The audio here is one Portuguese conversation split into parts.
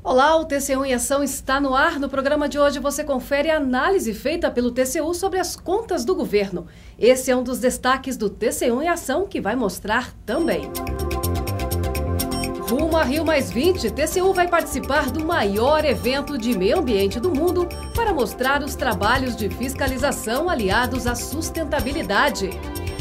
Olá, o TCU em Ação está no ar. No programa de hoje você confere a análise feita pelo TCU sobre as contas do governo. Esse é um dos destaques do TCU em Ação que vai mostrar também. Rumo a Rio+20, TCU vai participar do maior evento de meio ambiente do mundo para mostrar os trabalhos de fiscalização aliados à sustentabilidade.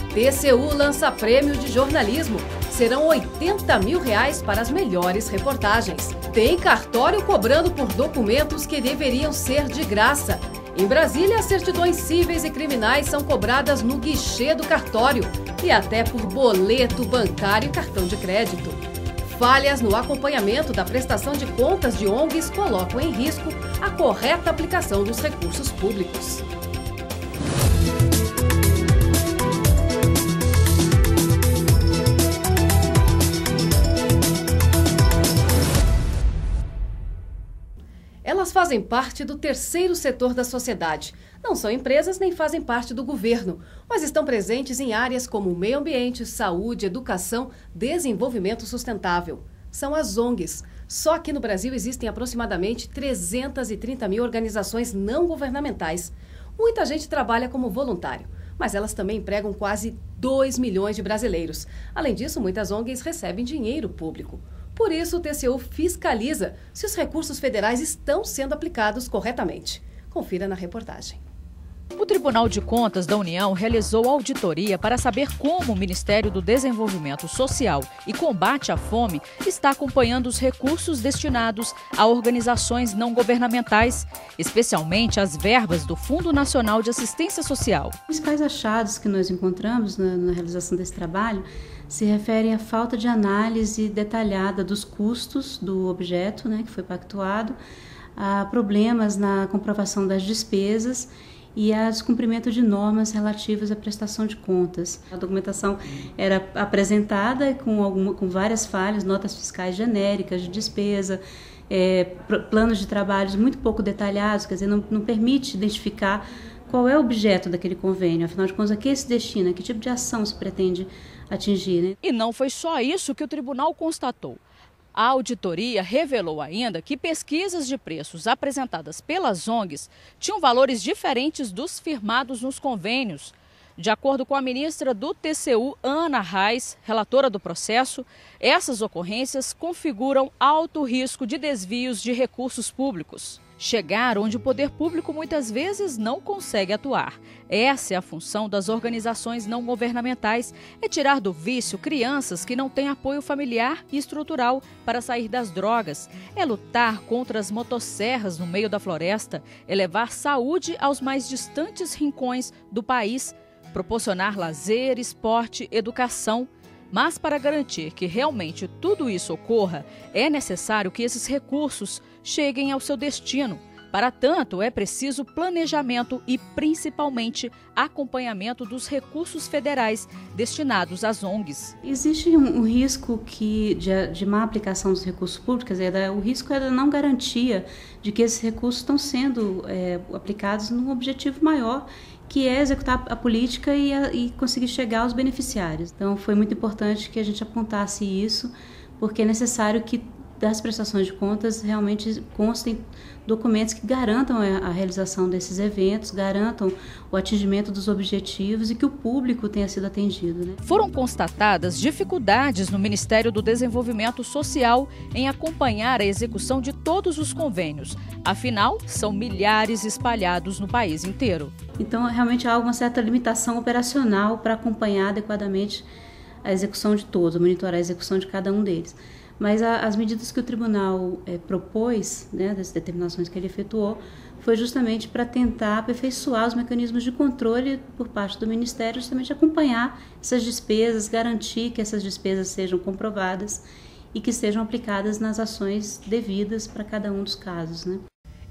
TCU lança prêmio de jornalismo. Serão R$80 mil para as melhores reportagens. Tem cartório cobrando por documentos que deveriam ser de graça. Em Brasília, certidões cíveis e criminais são cobradas no guichê do cartório e até por boleto bancário e cartão de crédito. Falhas no acompanhamento da prestação de contas de ONGs colocam em risco a correta aplicação dos recursos públicos. Elas fazem parte do terceiro setor da sociedade. Não são empresas nem fazem parte do governo, mas estão presentes em áreas como meio ambiente, saúde, educação, desenvolvimento sustentável. São as ONGs. Só aqui no Brasil existem aproximadamente 330 mil organizações não governamentais. Muita gente trabalha como voluntário, mas elas também empregam quase 2 milhões de brasileiros. Além disso, muitas ONGs recebem dinheiro público. Por isso, o TCU fiscaliza se os recursos federais estão sendo aplicados corretamente. Confira na reportagem. O Tribunal de Contas da União realizou auditoria para saber como o Ministério do Desenvolvimento Social e Combate à Fome está acompanhando os recursos destinados a organizações não governamentais, especialmente as verbas do Fundo Nacional de Assistência Social. Os principais achados que nós encontramos na realização desse trabalho se referem à falta de análise detalhada dos custos do objeto, que foi pactuado, a problemas na comprovação das despesas e a descumprimento de normas relativas à prestação de contas. A documentação era apresentada com várias falhas, notas fiscais genéricas de despesa, planos de trabalhos muito pouco detalhados, quer dizer, não permite identificar qual é o objeto daquele convênio, afinal de contas, a que se destina, que tipo de ação se pretende atingir. E não foi só isso que o tribunal constatou. A auditoria revelou ainda que pesquisas de preços apresentadas pelas ONGs tinham valores diferentes dos firmados nos convênios. De acordo com a ministra do TCU, Ana Reis, relatora do processo, essas ocorrências configuram alto risco de desvios de recursos públicos. Chegar onde o poder público muitas vezes não consegue atuar. Essa é a função das organizações não governamentais, é tirar do vício crianças que não têm apoio familiar e estrutural para sair das drogas, é lutar contra as motosserras no meio da floresta, é levar saúde aos mais distantes rincões do país, proporcionar lazer, esporte, educação. Mas para garantir que realmente tudo isso ocorra, é necessário que esses recursos cheguem ao seu destino. Para tanto, é preciso planejamento e, principalmente, acompanhamento dos recursos federais destinados às ONGs. Existe um risco de má aplicação dos recursos públicos, o risco é da não garantia de que esses recursos estão sendo aplicados num objetivo maior, que é executar a política e conseguir chegar aos beneficiários. Então, foi muito importante que a gente apontasse isso, porque é necessário que das prestações de contas realmente constem documentos que garantam a realização desses eventos, garantam o atingimento dos objetivos e que o público tenha sido atendido. Foram constatadas dificuldades no Ministério do Desenvolvimento Social em acompanhar a execução de todos os convênios. Afinal, são milhares espalhados no país inteiro. Então, realmente há uma certa limitação operacional para acompanhar adequadamente a execução de todos, monitorar a execução de cada um deles. Mas as medidas que o tribunal propôs, das determinações que ele efetuou, foi justamente para tentar aperfeiçoar os mecanismos de controle por parte do Ministério, justamente acompanhar essas despesas, garantir que essas despesas sejam comprovadas e que sejam aplicadas nas ações devidas para cada um dos casos.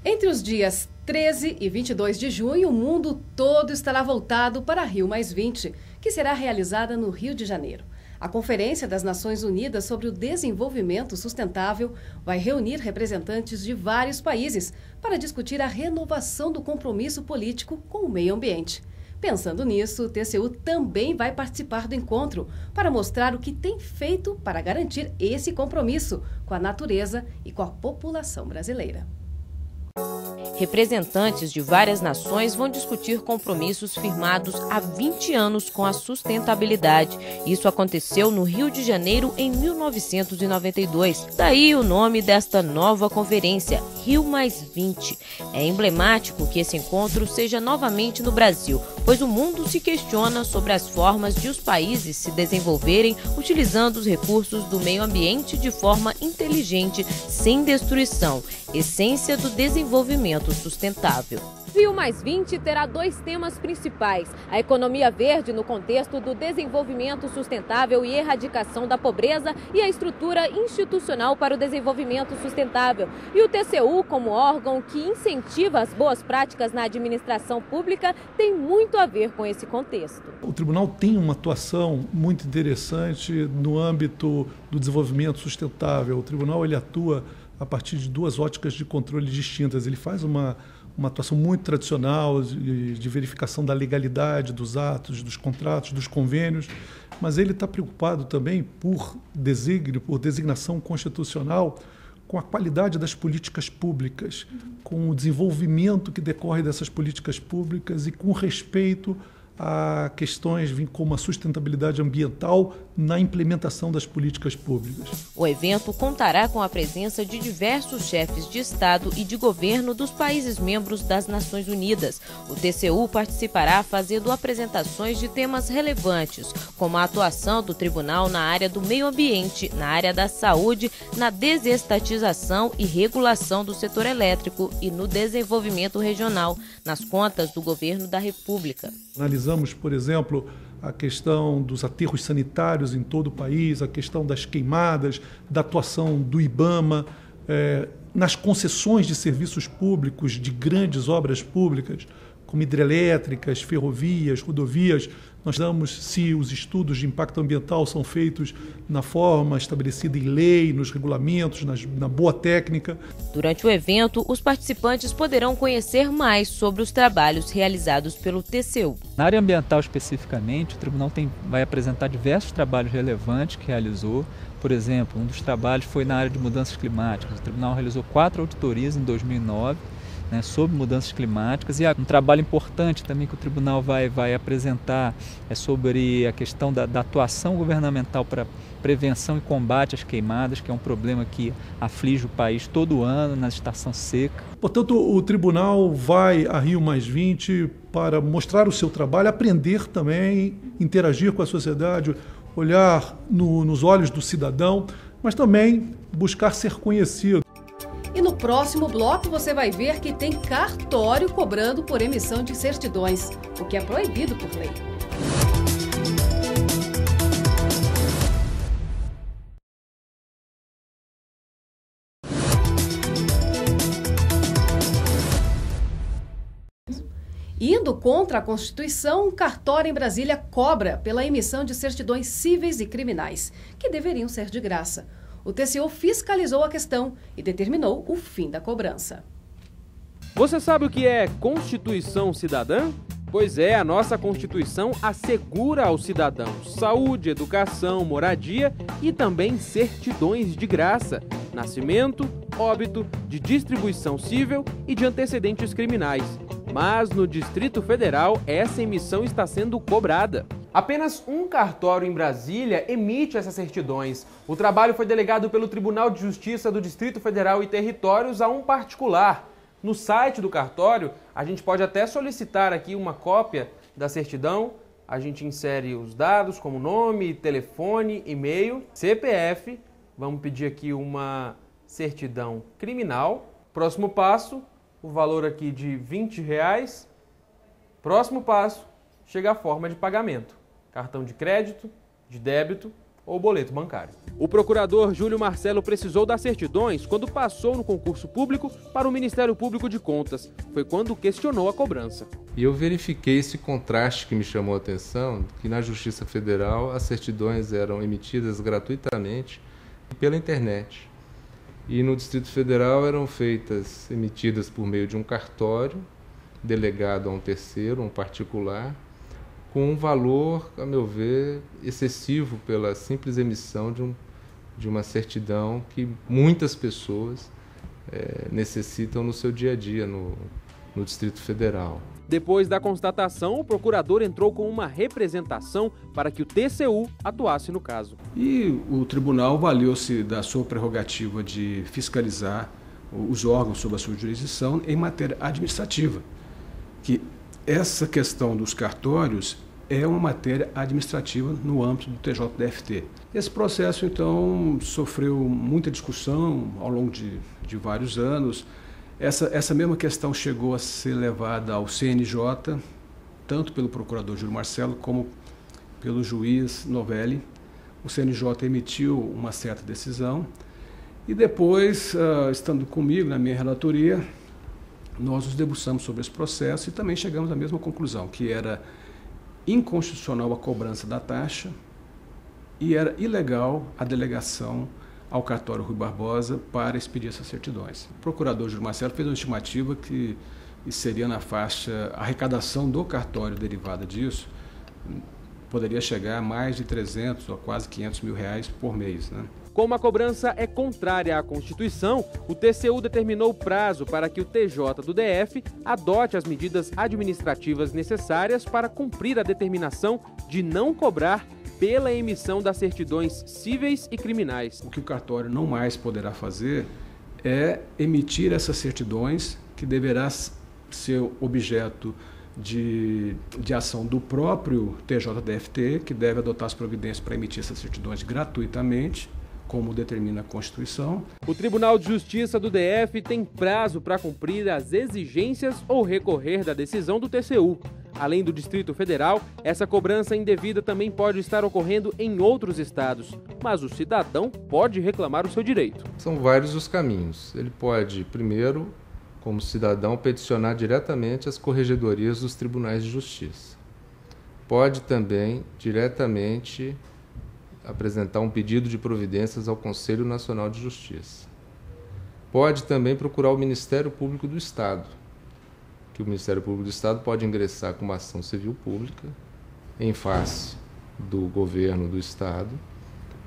Entre os dias 13 e 22 de junho, o mundo todo estará voltado para Rio+20, que será realizada no Rio de Janeiro. A Conferência das Nações Unidas sobre o Desenvolvimento Sustentável vai reunir representantes de vários países para discutir a renovação do compromisso político com o meio ambiente. Pensando nisso, o TCU também vai participar do encontro para mostrar o que tem feito para garantir esse compromisso com a natureza e com a população brasileira. Representantes de várias nações vão discutir compromissos firmados há 20 anos com a sustentabilidade. Isso aconteceu no Rio de Janeiro em 1992. Daí o nome desta nova conferência, Rio+20. É emblemático que esse encontro seja novamente no Brasil, pois o mundo se questiona sobre as formas de os países se desenvolverem utilizando os recursos do meio ambiente de forma inteligente, sem destruição, essência do desenvolvimento sustentável. Rio+20 terá 2 temas principais: a economia verde no contexto do desenvolvimento sustentável e erradicação da pobreza e a estrutura institucional para o desenvolvimento sustentável. E o TCU, como órgão que incentiva as boas práticas na administração pública, tem muito a ver com esse contexto. O tribunal tem uma atuação muito interessante no âmbito do desenvolvimento sustentável. O tribunal ele atua a partir de 2 óticas de controle distintas. Ele faz uma atuação muito tradicional de verificação da legalidade dos atos, dos contratos, dos convênios, mas ele está preocupado também por designação constitucional com a qualidade das políticas públicas, com o desenvolvimento que decorre dessas políticas públicas e com respeito a questões como a sustentabilidade ambiental na implementação das políticas públicas. O evento contará com a presença de diversos chefes de Estado e de governo dos países membros das Nações Unidas. O TCU participará fazendo apresentações de temas relevantes, como a atuação do tribunal na área do meio ambiente, na área da saúde, na desestatização e regulação do setor elétrico e no desenvolvimento regional, nas contas do governo da República. Analisamos, por exemplo, a questão dos aterros sanitários em todo o país, a questão das queimadas, da atuação do IBAMA, nas concessões de serviços públicos, de grandes obras públicas, como hidrelétricas, ferrovias, rodovias. Nós damos se os estudos de impacto ambiental são feitos na forma estabelecida em lei, nos regulamentos, na boa técnica. Durante o evento, os participantes poderão conhecer mais sobre os trabalhos realizados pelo TCU. Na área ambiental especificamente, o tribunal vai apresentar diversos trabalhos relevantes que realizou. Por exemplo, um dos trabalhos foi na área de mudanças climáticas. O tribunal realizou 4 auditorias em 2009, sobre mudanças climáticas, e um trabalho importante também que o tribunal vai apresentar é sobre a questão da atuação governamental para prevenção e combate às queimadas, que é um problema que aflige o país todo ano na estação seca. Portanto, o tribunal vai a Rio+20 para mostrar o seu trabalho, aprender também, interagir com a sociedade, olhar nos olhos do cidadão, mas também buscar ser conhecido. E no próximo bloco você vai ver que tem cartório cobrando por emissão de certidões, o que é proibido por lei. Indo contra a Constituição, um cartório em Brasília cobra pela emissão de certidões cíveis e criminais, que deveriam ser de graça. O TCU fiscalizou a questão e determinou o fim da cobrança. Você sabe o que é Constituição Cidadã? Pois é, a nossa Constituição assegura ao cidadão saúde, educação, moradia e também certidões de graça, nascimento, óbito, de distribuição cível e de antecedentes criminais. Mas no Distrito Federal, essa emissão está sendo cobrada. Apenas um cartório em Brasília emite essas certidões. O trabalho foi delegado pelo Tribunal de Justiça do Distrito Federal e Territórios a um particular. No site do cartório, a gente pode até solicitar aqui uma cópia da certidão. A gente insere os dados como nome, telefone, e-mail, CPF. Vamos pedir aqui uma certidão criminal. Próximo passo, o valor aqui de R$20. Próximo passo, chega a forma de pagamento. Cartão de crédito, de débito ou boleto bancário. O procurador Júlio Marcelo precisou das certidões quando passou no concurso público para o Ministério Público de Contas. Foi quando questionou a cobrança. E eu verifiquei esse contraste que me chamou a atenção, que na Justiça Federal as certidões eram emitidas gratuitamente pela internet. E no Distrito Federal eram emitidas por meio de um cartório, delegado a um terceiro, um particular, com um valor, a meu ver, excessivo pela simples emissão de uma certidão que muitas pessoas necessitam no seu dia a dia no Distrito Federal. Depois da constatação, o procurador entrou com uma representação para que o TCU atuasse no caso. E o tribunal valeu-se da sua prerrogativa de fiscalizar os órgãos sob a sua jurisdição em matéria administrativa, que essa questão dos cartórios é uma matéria administrativa no âmbito do TJDFT. Esse processo, então, sofreu muita discussão ao longo de vários anos. Essa mesma questão chegou a ser levada ao CNJ, tanto pelo procurador Júlio Marcelo como pelo juiz Novelli. O CNJ emitiu uma certa decisão e depois, estando comigo na minha relatoria, nós nos debruçamos sobre esse processo e também chegamos à mesma conclusão, que era inconstitucional a cobrança da taxa e era ilegal a delegação ao cartório Rui Barbosa para expedir essas certidões. O procurador Júlio Marcelo fez uma estimativa que seria na faixa, a arrecadação do cartório derivada disso poderia chegar a mais de 300 ou quase 500 mil reais por mês, né? Como a cobrança é contrária à Constituição, o TCU determinou prazo para que o TJ do DF adote as medidas administrativas necessárias para cumprir a determinação de não cobrar pela emissão das certidões cíveis e criminais. O que o cartório não mais poderá fazer é emitir essas certidões, que deverá ser objeto de ação do próprio TJDFT, que deve adotar as providências para emitir essas certidões gratuitamente, como determina a Constituição. O Tribunal de Justiça do DF tem prazo para cumprir as exigências ou recorrer da decisão do TCU. Além do Distrito Federal, essa cobrança indevida também pode estar ocorrendo em outros estados, mas o cidadão pode reclamar o seu direito. São vários os caminhos. Ele pode, primeiro, como cidadão, peticionar diretamente as corregedorias dos tribunais de justiça. Pode também, diretamente, apresentar um pedido de providências ao Conselho Nacional de Justiça. Pode também procurar o Ministério Público do Estado, que o Ministério Público do Estado pode ingressar com uma ação civil pública em face do governo do Estado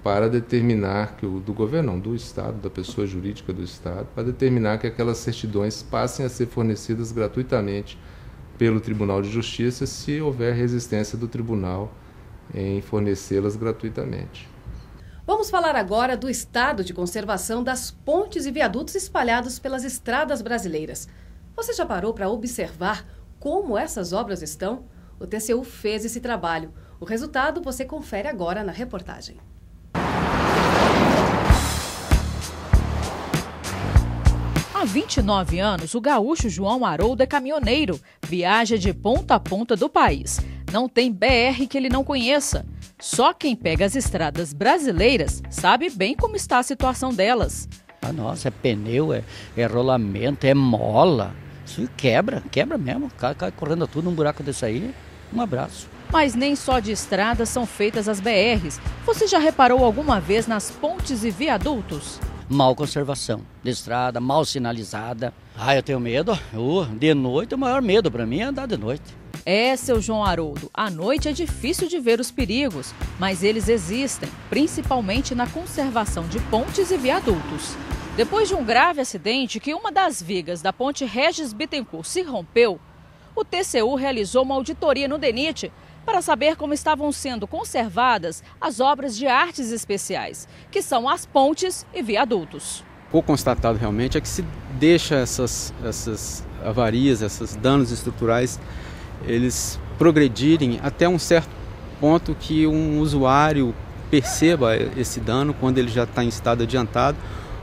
para determinar que do governo não, do Estado, da pessoa jurídica do Estado, para determinar que aquelas certidões passem a ser fornecidas gratuitamente pelo Tribunal de Justiça se houver resistência do tribunal em fornecê-las gratuitamente. Vamos falar agora do estado de conservação das pontes e viadutos espalhados pelas estradas brasileiras. Você já parou para observar como essas obras estão? O TCU fez esse trabalho. O resultado você confere agora na reportagem. Há 29 anos, o gaúcho João Haroldo é caminhoneiro, viaja de ponta a ponta do país. Não tem BR que ele não conheça. Só quem pega as estradas brasileiras sabe bem como está a situação delas. Nossa, é pneu, é rolamento, é mola. Isso quebra mesmo. Cai correndo tudo num buraco desse aí. Um abraço. Mas nem só de estradas são feitas as BRs. Você já reparou alguma vez nas pontes e viadutos? Mal conservação de estrada, mal sinalizada. Eu tenho medo. De noite, o maior medo para mim é andar de noite. Seu João Haroldo, à noite é difícil de ver os perigos, mas eles existem, principalmente na conservação de pontes e viadutos. Depois de um grave acidente que uma das vigas da ponte Regis Bittencourt se rompeu, o TCU realizou uma auditoria no DENIT para saber como estavam sendo conservadas as obras de artes especiais, que são as pontes e viadutos. O constatado realmente é que se deixa essas avarias, esses danos estruturais, eles progredirem até um certo ponto que um usuário perceba esse dano quando ele já está em estado adiantado,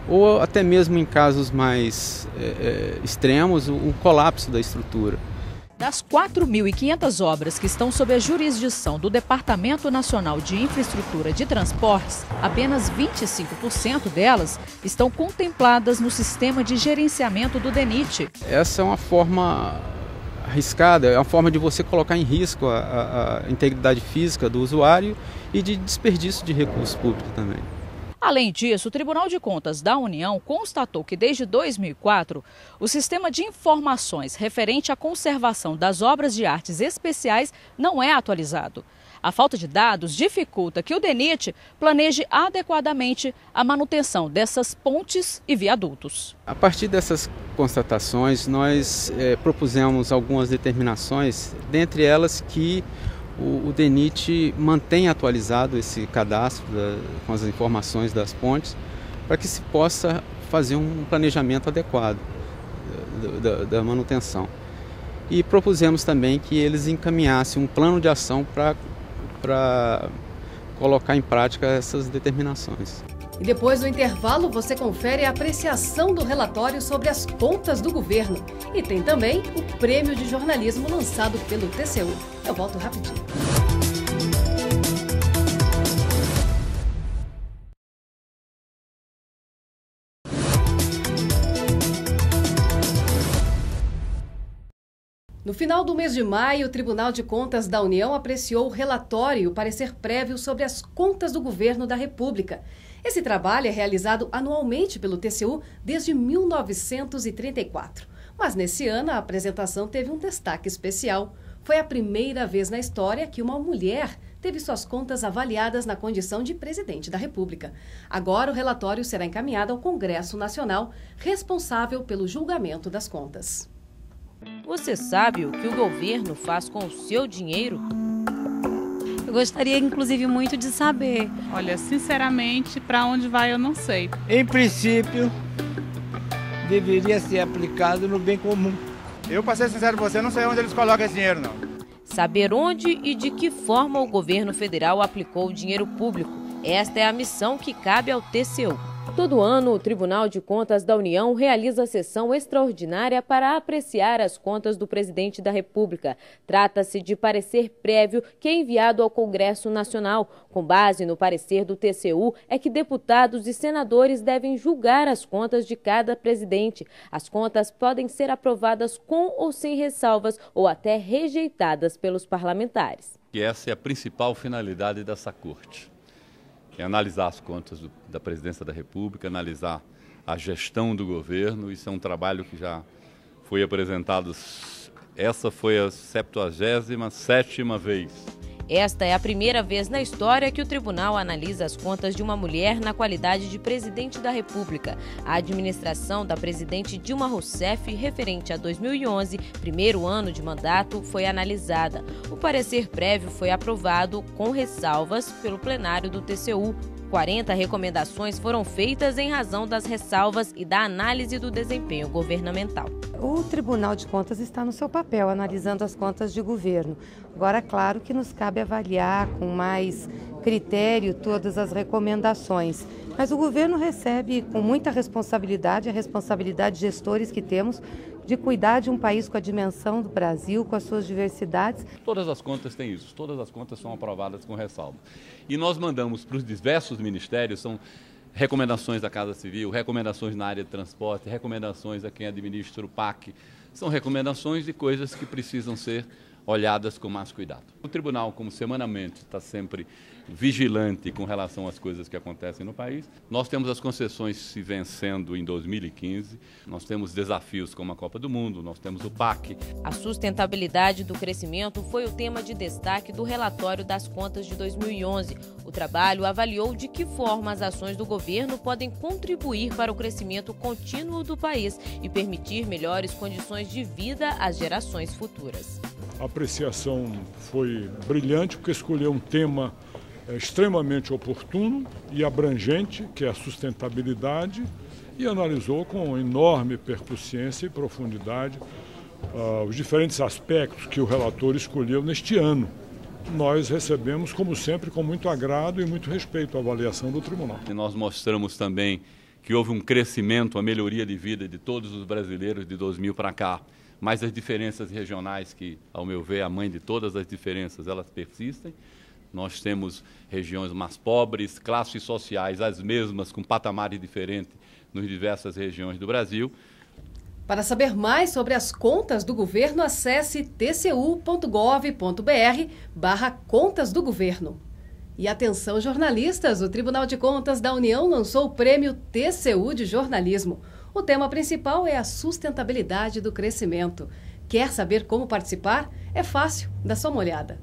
ou até mesmo em casos mais extremos, o colapso da estrutura. Das 4.500 obras que estão sob a jurisdição do Departamento Nacional de Infraestrutura de Transportes, apenas 25% delas estão contempladas no sistema de gerenciamento do DENIT. Essa é uma forma arriscada, é uma forma de você colocar em risco a integridade física do usuário e de desperdício de recursos públicos também. Além disso, o Tribunal de Contas da União constatou que desde 2004, o sistema de informações referente à conservação das obras de artes especiais não é atualizado. A falta de dados dificulta que o DENIT planeje adequadamente a manutenção dessas pontes e viadutos. A partir dessas constatações, nós propusemos algumas determinações, dentre elas que o DENIT mantenha atualizado esse cadastro com as informações das pontes, para que se possa fazer um planejamento adequado da manutenção. E propusemos também que eles encaminhassem um plano de ação para colocar em prática essas determinações. E depois do intervalo, você confere a apreciação do relatório sobre as contas do governo. E tem também o prêmio de jornalismo lançado pelo TCU. Eu volto rapidinho. No final do mês de maio, o Tribunal de Contas da União apreciou o relatório e o parecer prévio sobre as contas do governo da República. Esse trabalho é realizado anualmente pelo TCU desde 1934. Mas nesse ano a apresentação teve um destaque especial. Foi a primeira vez na história que uma mulher teve suas contas avaliadas na condição de presidente da República. Agora o relatório será encaminhado ao Congresso Nacional, responsável pelo julgamento das contas. Você sabe o que o governo faz com o seu dinheiro? Eu gostaria, inclusive, muito de saber. Olha, sinceramente, para onde vai eu não sei. Em princípio, deveria ser aplicado no bem comum. Eu, para ser sincero com você, não sei onde eles colocam esse dinheiro, não. Saber onde e de que forma o governo federal aplicou o dinheiro público. Esta é a missão que cabe ao TCU. Todo ano, o Tribunal de Contas da União realiza sessão extraordinária para apreciar as contas do presidente da República. Trata-se de parecer prévio que é enviado ao Congresso Nacional. Com base no parecer do TCU, é que deputados e senadores devem julgar as contas de cada presidente. As contas podem ser aprovadas com ou sem ressalvas ou até rejeitadas pelos parlamentares. E essa é a principal finalidade dessa corte. É analisar as contas da Presidência da República, analisar a gestão do governo. Isso é um trabalho que já foi apresentado. Essa foi a 77ª vez. Esta é a primeira vez na história que o tribunal analisa as contas de uma mulher na qualidade de presidente da República. A administração da presidente Dilma Rousseff, referente a 2011, primeiro ano de mandato, foi analisada. O parecer prévio foi aprovado com ressalvas pelo plenário do TCU. 40 recomendações foram feitas em razão das ressalvas e da análise do desempenho governamental. O Tribunal de Contas está no seu papel, analisando as contas de governo. Agora, claro que nos cabe avaliar com mais critério todas as recomendações. Mas o governo recebe com muita responsabilidade, a responsabilidade de gestores que temos, de cuidar de um país com a dimensão do Brasil, com as suas diversidades. Todas as contas têm isso, todas as contas são aprovadas com ressalva. E nós mandamos para os diversos ministérios, são recomendações da Casa Civil, recomendações na área de transporte, recomendações a quem administra o PAC. São recomendações de coisas que precisam ser olhadas com mais cuidado. O tribunal, como semanalmente, está sempre vigilante com relação às coisas que acontecem no país. Nós temos as concessões se vencendo em 2015, nós temos desafios como a Copa do Mundo, nós temos o PAC. A sustentabilidade do crescimento foi o tema de destaque do relatório das contas de 2011. O trabalho avaliou de que forma as ações do governo podem contribuir para o crescimento contínuo do país e permitir melhores condições de vida às gerações futuras. A apreciação foi brilhante porque escolheu um tema extremamente oportuno e abrangente, que é a sustentabilidade, e analisou com enorme percussiência e profundidade os diferentes aspectos que o relator escolheu neste ano. Nós recebemos, como sempre, com muito agrado e muito respeito a avaliação do tribunal. E nós mostramos também que houve um crescimento, a melhoria de vida de todos os brasileiros de 2000 para cá, mas as diferenças regionais, que, ao meu ver, a mãe de todas as diferenças, elas persistem. Nós temos regiões mais pobres, classes sociais as mesmas, com patamares diferentes nas diversas regiões do Brasil. Para saber mais sobre as contas do governo, acesse tcu.gov.br/contas do governo. E atenção, jornalistas, o Tribunal de Contas da União lançou o prêmio TCU de jornalismo. O tema principal é a sustentabilidade do crescimento. Quer saber como participar? É fácil, dá só uma olhada.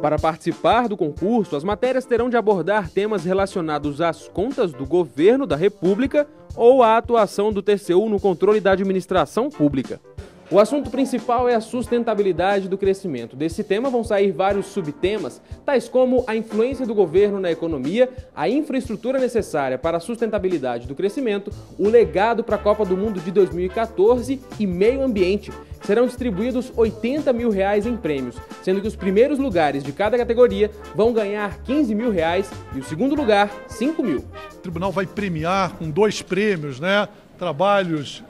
Para participar do concurso, as matérias terão de abordar temas relacionados às contas do governo da República ou à atuação do TCU no controle da administração pública. O assunto principal é a sustentabilidade do crescimento. Desse tema vão sair vários subtemas, tais como a influência do governo na economia, a infraestrutura necessária para a sustentabilidade do crescimento, o legado para a Copa do Mundo de 2014 e meio ambiente. Serão distribuídos R$80 mil em prêmios, sendo que os primeiros lugares de cada categoria vão ganhar R$15 mil e o segundo lugar, R$5 mil. O tribunal vai premiar com 2 prêmios, né? Trabalhos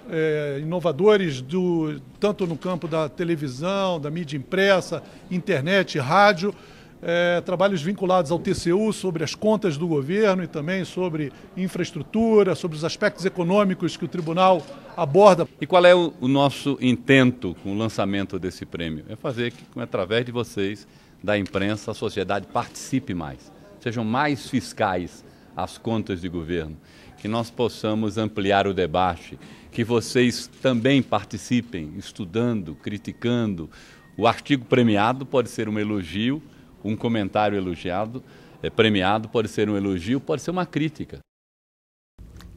inovadores tanto no campo da televisão, da mídia impressa, internet, rádio, trabalhos vinculados ao TCU sobre as contas do governo e também sobre infraestrutura, sobre os aspectos econômicos que o tribunal aborda. E qual é o nosso intento com o lançamento desse prêmio? É fazer que, através de vocês, da imprensa, a sociedade participe mais, sejam mais fiscais às contas de governo, que nós possamos ampliar o debate, que vocês também participem, estudando, criticando. O artigo premiado pode ser um elogio, um comentário elogiado, premiado pode ser um elogio, pode ser uma crítica.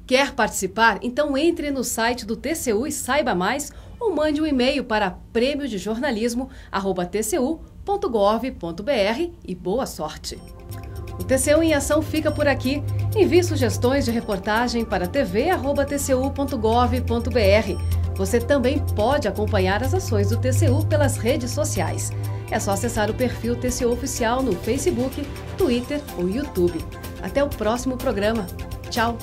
Quer participar? Então entre no site do TCU e saiba mais, ou mande um e-mail para premiodejornalismo@tcu.gov.br e boa sorte! O TCU em Ação fica por aqui. Envie sugestões de reportagem para tv@tcu.gov.br. Você também pode acompanhar as ações do TCU pelas redes sociais. É só acessar o perfil TCU Oficial no Facebook, Twitter ou YouTube. Até o próximo programa. Tchau!